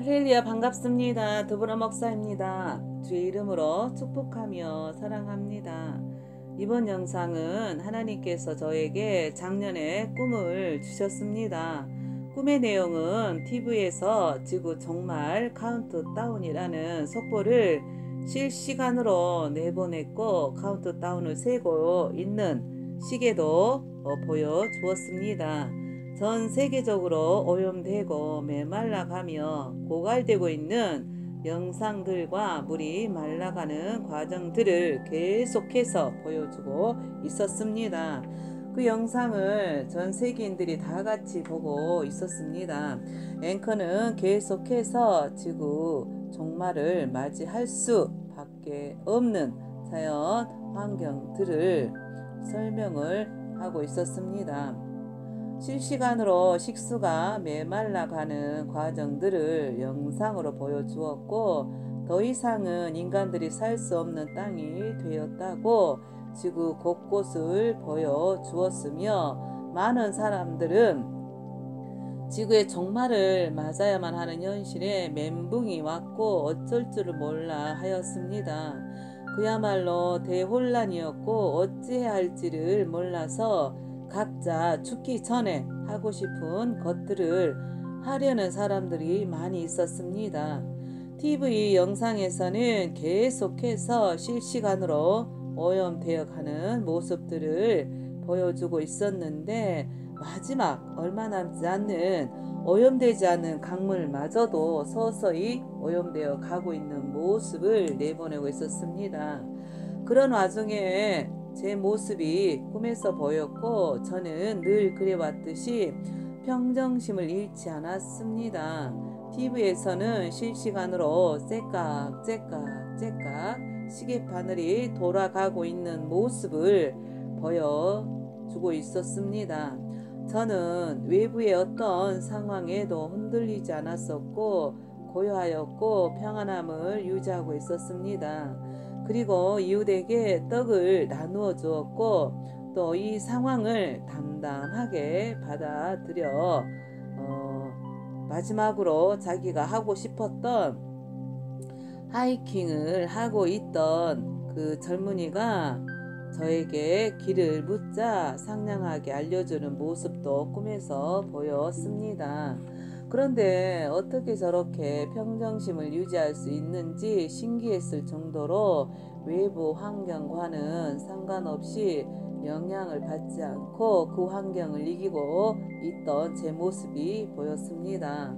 할렐루야, 반갑습니다. 더불어 목사입니다. 주의 이름으로 축복하며 사랑합니다. 이번 영상은 하나님께서 저에게 작년에 꿈을 주셨습니다. 꿈의 내용은 TV에서 지구 종말 카운트다운이라는 속보를 실시간으로 내보냈고 카운트다운을 세고 있는 시계도 보여주었습니다. 전 세계적으로 오염되고 메말라가며 고갈되고 있는 영상들과 물이 말라가는 과정들을 계속해서 보여주고 있었습니다. 그 영상을 전 세계인들이 다 같이 보고 있었습니다. 앵커는 계속해서 지구 종말을 맞이할 수밖에 없는 자연 환경들을 설명을 하고 있었습니다. 실시간으로 식수가 메말라가는 과정들을 영상으로 보여주었고 더 이상은 인간들이 살 수 없는 땅이 되었다고 지구 곳곳을 보여주었으며 많은 사람들은 지구의 종말을 맞아야만 하는 현실에 멘붕이 왔고 어쩔 줄을 몰라 하였습니다. 그야말로 대혼란이었고 어찌해야 할지를 몰라서 각자 죽기 전에 하고 싶은 것들을 하려는 사람들이 많이 있었습니다. TV 영상에서는 계속해서 실시간으로 오염되어 가는 모습들을 보여주고 있었는데 마지막 얼마 남지 않는 오염되지 않은 강물마저도 서서히 오염되어 가고 있는 모습을 내보내고 있었습니다. 그런 와중에 제 모습이 꿈에서 보였고 저는 늘 그래왔듯이 평정심을 잃지 않았습니다. TV에서는 실시간으로 째깍 시계바늘이 돌아가고 있는 모습을 보여주고 있었습니다. 저는 외부의 어떤 상황에도 흔들리지 않았었고 고요하였고 평안함을 유지하고 있었습니다. 그리고 이웃에게 떡을 나누어 주었고 또 이 상황을 담담하게 받아들여 마지막으로 자기가 하고 싶었던 하이킹을 하고 있던 그 젊은이가 저에게 길을 묻자 상냥하게 알려주는 모습도 꿈에서 보였습니다. 그런데 어떻게 저렇게 평정심을 유지할 수 있는지 신기했을 정도로 외부 환경과는 상관없이 영향을 받지 않고 그 환경을 이기고 있던 제 모습이 보였습니다.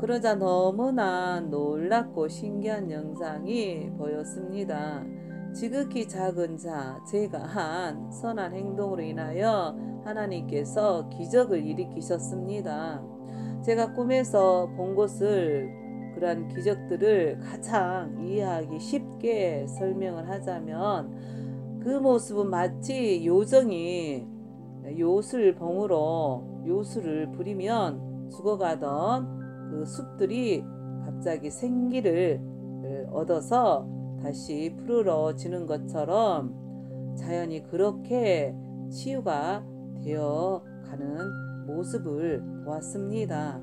그러자 너무나 놀랍고 신기한 영상이 보였습니다. 지극히 작은 자, 제가 한 선한 행동으로 인하여 하나님께서 기적을 일으키셨습니다. 제가 꿈에서 본 것을 그러한 기적들을 가장 이해하기 쉽게 설명을 하자면 그 모습은 마치 요정이 요술봉으로 요술을 부리면 죽어가던 그 숲들이 갑자기 생기를 얻어서 다시 푸르러지는 것처럼 자연이 그렇게 치유가 되어가는 모습을 보았습니다.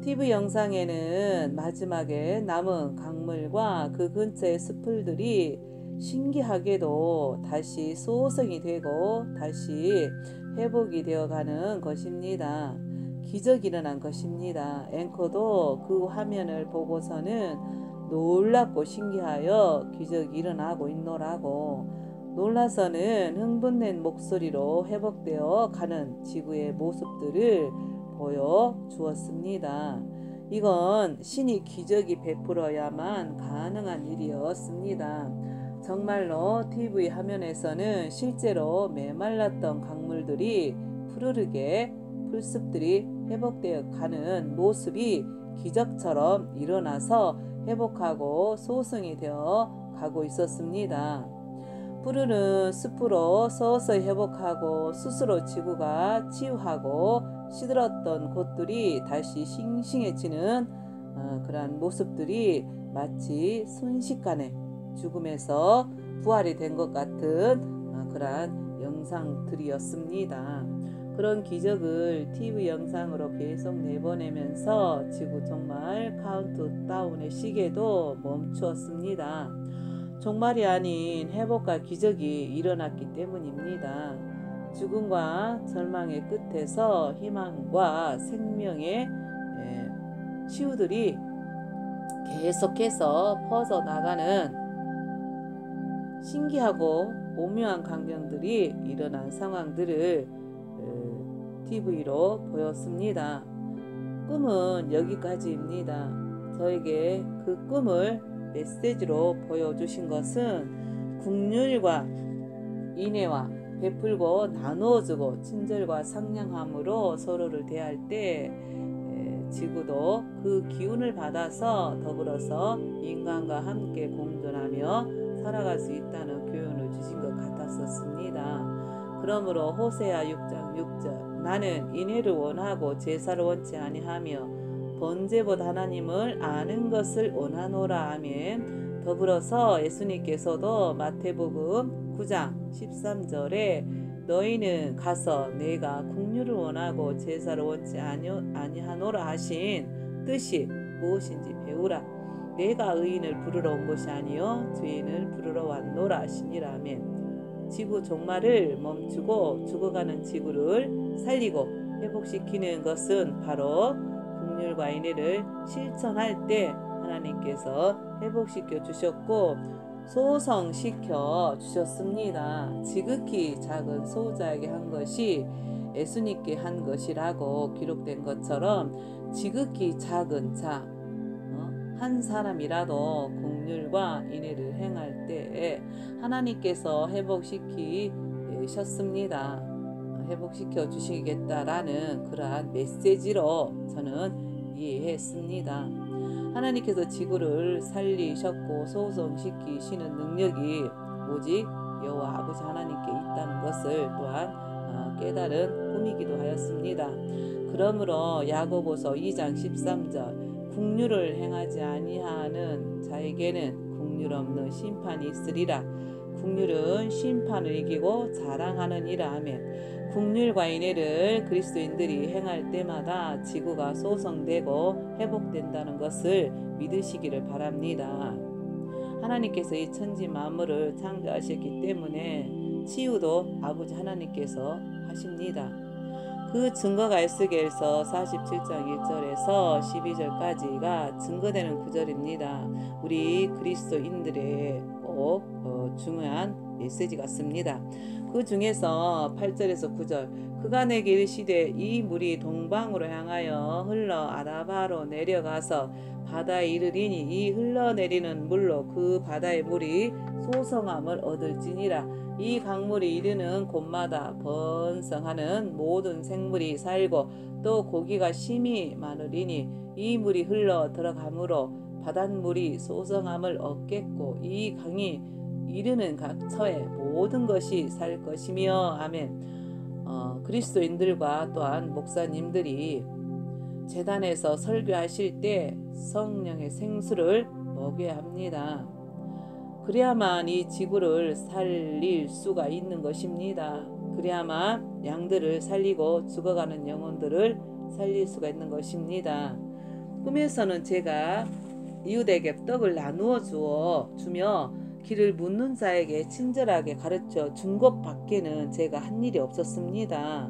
TV 영상에는 마지막에 남은 강물과 그 근처의 숲들이 신기하게도 다시 소성이 되고 다시 회복이 되어가는 것입니다. 기적이 일어난 것입니다. 앵커도 그 화면을 보고서는 놀랍고 신기하여 기적이 일어나고 있노라고 놀라서는 흥분된 목소리로 회복되어 가는 지구의 모습들을 보여주었습니다. 이건 신이 기적이 베풀어야만 가능한 일이었습니다. 정말로 TV 화면에서는 실제로 메말랐던 강물들이 푸르르게 풀숲들이 회복되어 가는 모습이 기적처럼 일어나서 회복하고 소성이 되어 가고 있었습니다. 푸르른 숲으로 서서히 회복하고 스스로 지구가 치유하고 시들었던 곳들이 다시 싱싱해지는 그러한 모습들이 마치 순식간에 죽음에서 부활이 된 것 같은 그러한 영상들이었습니다. 그런 기적을 TV 영상으로 계속 내보내면서 지구 정말 카운트다운의 시계도 멈추었습니다. 종말이 아닌 회복과 기적이 일어났기 때문입니다. 죽음과 절망의 끝에서 희망과 생명의 치유들이 계속해서 퍼져나가는 신기하고 오묘한 광경들이 일어난 상황들을 TV로 보였습니다. 꿈은 여기까지입니다. 저에게 그 꿈을 메시지로 보여주신 것은 긍휼과 인애와 베풀고 나누어주고 친절과 상냥함으로 서로를 대할 때 지구도 그 기운을 받아서 더불어서 인간과 함께 공존하며 살아갈 수 있다는 교훈을 주신 것 같았었습니다. 그러므로 호세아 6장 6절 나는 인애를 원하고 제사를 원치 아니하며 번제보다 하나님을 아는 것을 원하노라. 아멘. 더불어서 예수님께서도 마태복음 9장 13절에 너희는 가서 내가 긍휼을 원하고 제사를 원치 아니하노라 하신 뜻이 무엇인지 배우라. 내가 의인을 부르러 온 것이 아니요 죄인을 부르러 왔노라 하시니라. 아멘. 지구 종말을 멈추고 죽어가는 지구를 살리고 회복시키는 것은 바로 긍휼과 인애를 실천할 때 하나님께서 회복시켜 주셨고 소성시켜 주셨습니다. 지극히 작은 소자에게 한 것이 예수님께 한 것이라고 기록된 것처럼 지극히 작은 자 한 사람이라도 긍휼과 인애를 행할 때 하나님께서 회복시키셨습니다. 회복시켜 주시겠다라는 그러한 메시지로 저는 이해했습니다. 하나님께서 지구를 살리셨고 소성시키시는 능력이 오직 여호와 아버지 하나님께 있다는 것을 또한 깨달은 꿈이기도 하였습니다. 그러므로 야고보서 2장 13절 긍휼을 행하지 아니하는 자에게는 긍휼 없는 심판이 있으리라. 긍휼은 심판을 이기고 자랑하느니라. 아멘. 긍휼과 인애를 그리스도인들이 행할 때마다 지구가 소성되고 회복된다는 것을 믿으시기를 바랍니다. 하나님께서 이 천지 만물을 창조하셨기 때문에 치유도 아버지 하나님께서 하십니다. 그 증거가 에스겔서 47장 1절에서 12절까지가 증거되는 구절입니다. 우리 그리스도인들의 꼭 중요한 메시지 같습니다. 그 중에서 8절에서 9절 그가 내게 이르시되 이 물이 동방으로 향하여 흘러 아라바로 내려가서 바다에 이르리니 이 흘러내리는 물로 그 바다의 물이 소성함을 얻을지니라. 이 강물이 이르는 곳마다 번성하는 모든 생물이 살고 또 고기가 심히 많으리니 이 물이 흘러 들어가므로 바닷물이 소성함을 얻겠고 이 강이 이르는 각처에 모든 것이 살 것이며. 아멘. 그리스도인들과 또한 목사님들이 제단에서 설교하실 때 성령의 생수를 먹여야 합니다. 그래야만 이 지구를 살릴 수가 있는 것입니다. 그래야만 양들을 살리고 죽어가는 영혼들을 살릴 수가 있는 것입니다. 꿈에서는 제가 이웃에게 떡을 나누어 주며 길을 묻는 자에게 친절하게 가르쳐 준 것밖에는 제가 한 일이 없었습니다.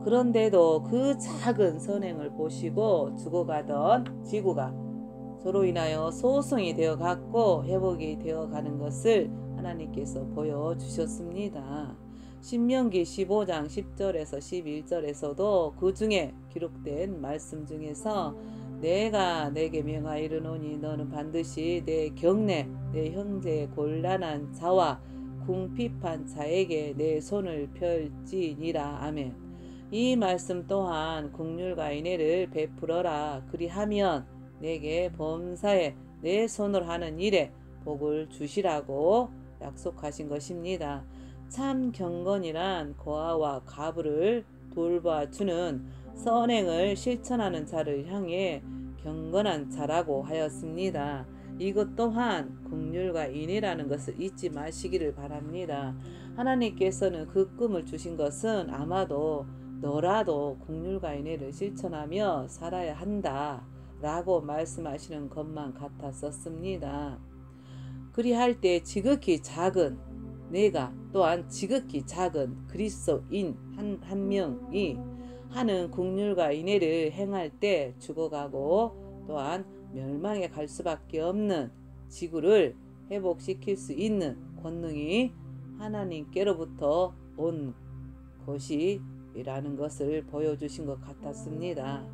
그런데도 그 작은 선행을 보시고 죽어가던 지구가 저로 인하여 소성이 되어 갔고 회복이 되어 가는 것을 하나님께서 보여주셨습니다. 신명기 15장 10절에서 11절에서도 그 중에 기록된 말씀 중에서 내가 내게 명하여 이르노니 너는 반드시 내 경내 내 형제의 곤란한 자와 궁핍한 자에게 내 손을 펼지니라. 아멘. 이 말씀 또한 긍휼과 인애를 베풀어라. 그리하면 내게 범사에 내 손으로 하는 일에 복을 주시라고 약속하신 것입니다. 참 경건이란 고아와 과부를 돌봐주는 선행을 실천하는 자를 향해 경건한 자라고 하였습니다. 이것 또한 긍휼과 인애라는 것을 잊지 마시기를 바랍니다. 하나님께서는 그 꿈을 주신 것은 아마도 너라도 긍휼과 인애를 실천하며 살아야 한다 라고 말씀하시는 것만 같았었습니다. 그리할 때 지극히 작은 내가 또한 지극히 작은 그리스도인 한 명이 하는 긍휼과 인애를 행할 때 죽어가고 또한 멸망에 갈 수밖에 없는 지구를 회복시킬 수 있는 권능이 하나님께로부터 온 것이라는 것을 보여주신 것 같았습니다.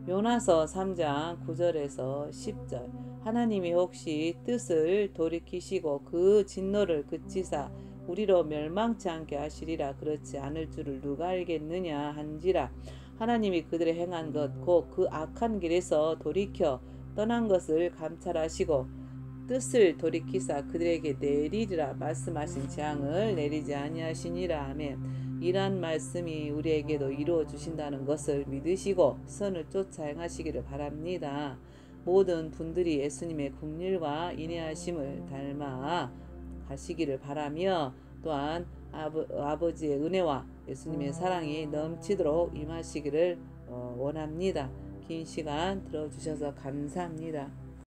요나서 3장 9절에서 10절 하나님이 혹시 뜻을 돌이키시고 그 진노를 그치사 우리로 멸망치 않게 하시리라 그렇지 않을 줄을 누가 알겠느냐 한지라 하나님이 그들의 행한 것 곧 그 악한 길에서 돌이켜 떠난 것을 감찰하시고 뜻을 돌이키사 그들에게 내리리라 말씀하신 재앙을 내리지 아니하시니라. 아멘. 이러한 말씀이 우리에게도 이루어 주신다는 것을 믿으시고 선을 쫓아 행하시기를 바랍니다. 모든 분들이 예수님의 긍휼과 인애하심을 닮아 가시기를 바라며 또한 아버지의 은혜와 예수님의 사랑이 넘치도록 임하시기를 원합니다. 긴 시간 들어주셔서 감사합니다.